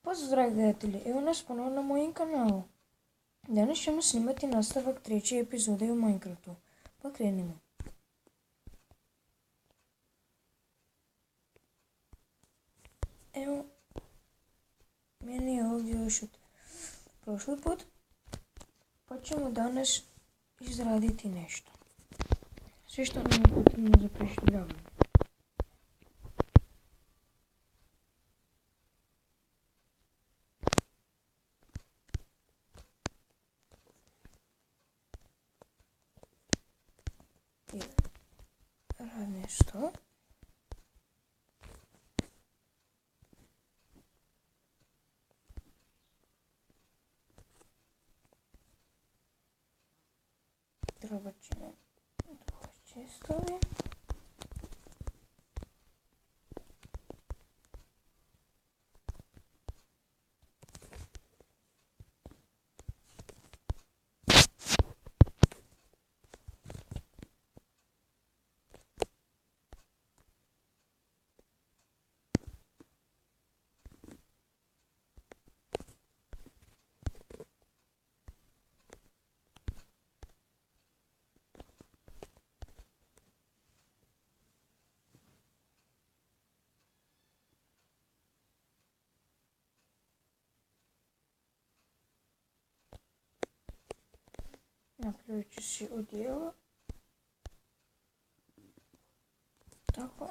Pozdrav dragi gledatelji, evo nas ponovno na mojim kanalu. Danas ćemo snimati nastavak treće epizode u Minecraftu. Pa krenimo. Evo, meni je ovdje još od prošli put. Pa ćemo danas izraditi nešto. Sve što nam je potrebno za preživljavanje. Radni stol. Trebat će nam dva čestovi. Napravit ću si odijelo. Tako.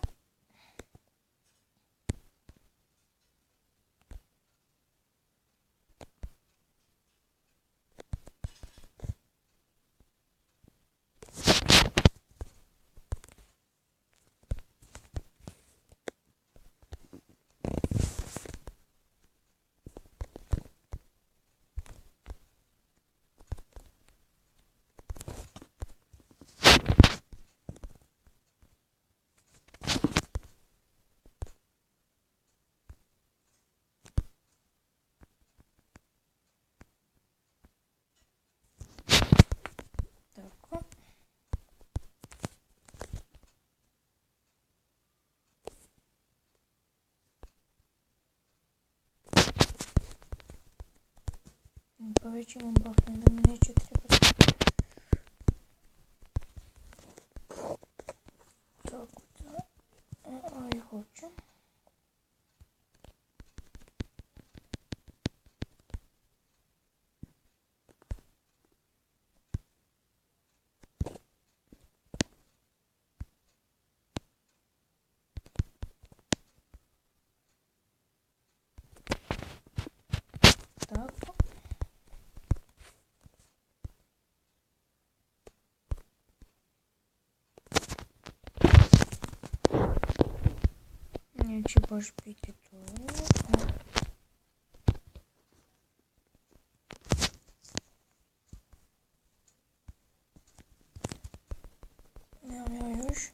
Tako. Povećamo bakne da mi neće trebati. Tako da, ali hoću. Tako. Neće baš biti to. Nemam ja još.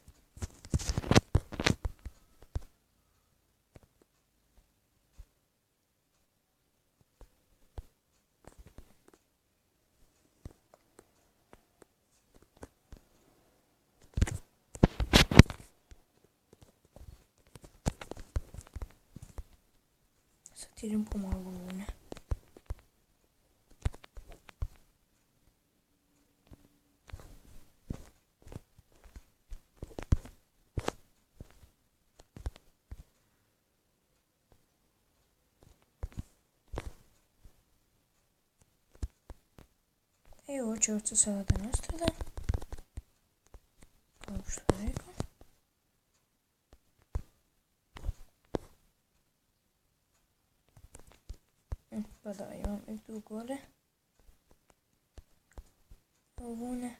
Sad idem pomalo vune. I ovo će ovdje sada da nastrada. Kao što je rekao. Pa da, imam i tu gore. Ovune.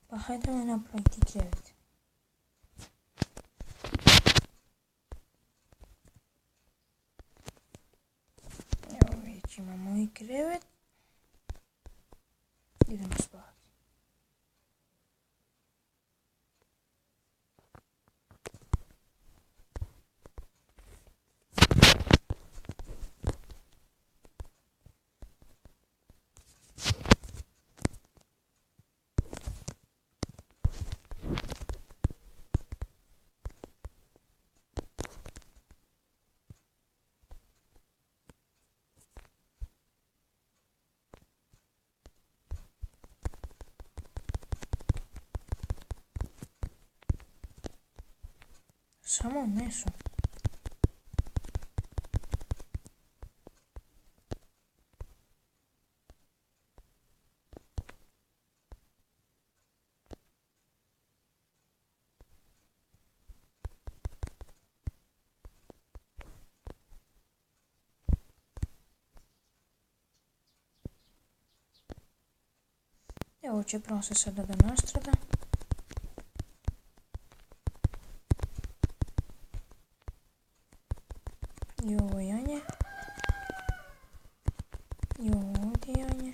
Pa hajdemo napraviti krevet. Evo već imamo i krevet. Idemo spavati. Samo meso. Evo će prase sada da nastrada. I ovo janje. I ovo ovdje janje.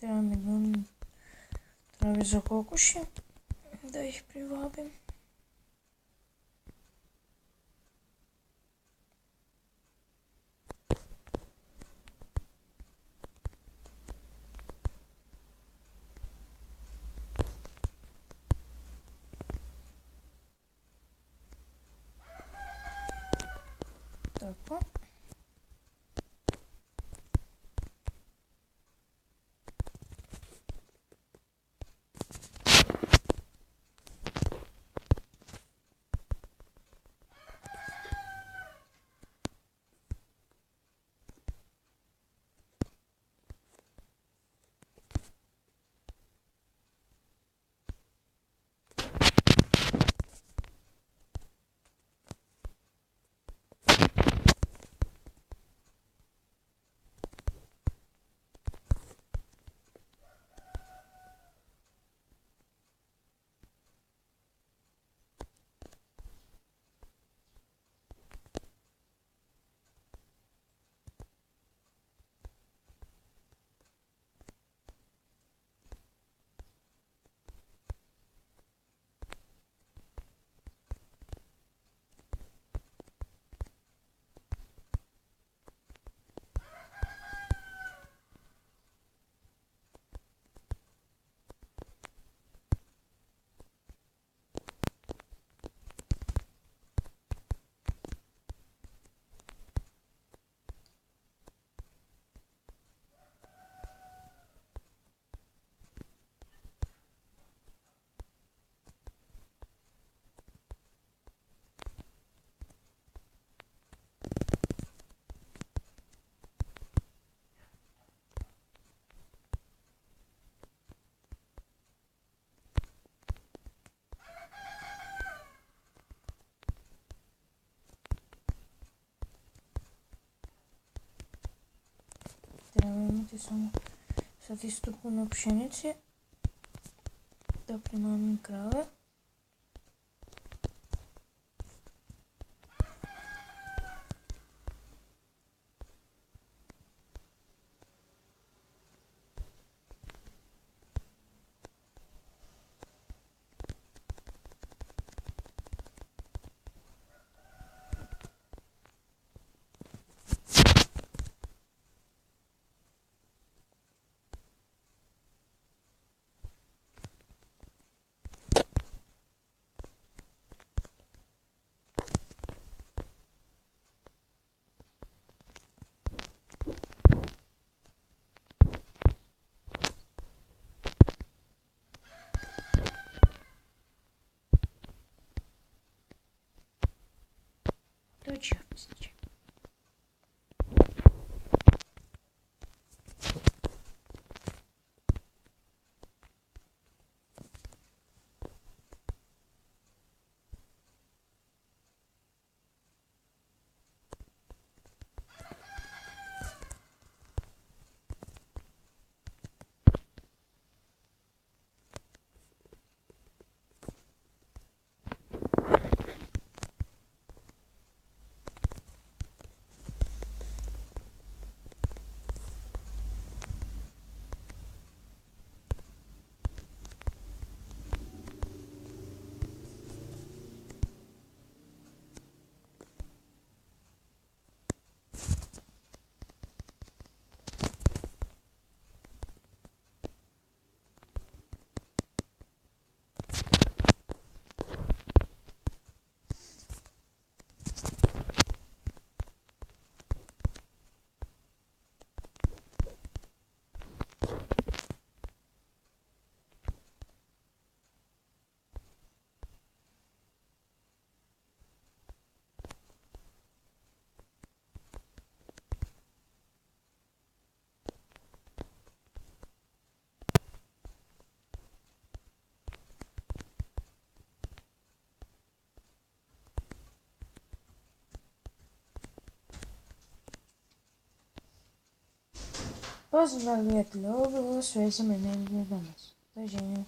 Treba mi trave za kokoši, da ih privabim. Tako. Treba imati samo sad isto puno pšenice da primamim krave. To će opisati. Pozdrav, prijatelji, ovo je bilo sve za mene za danas. Doviđenja.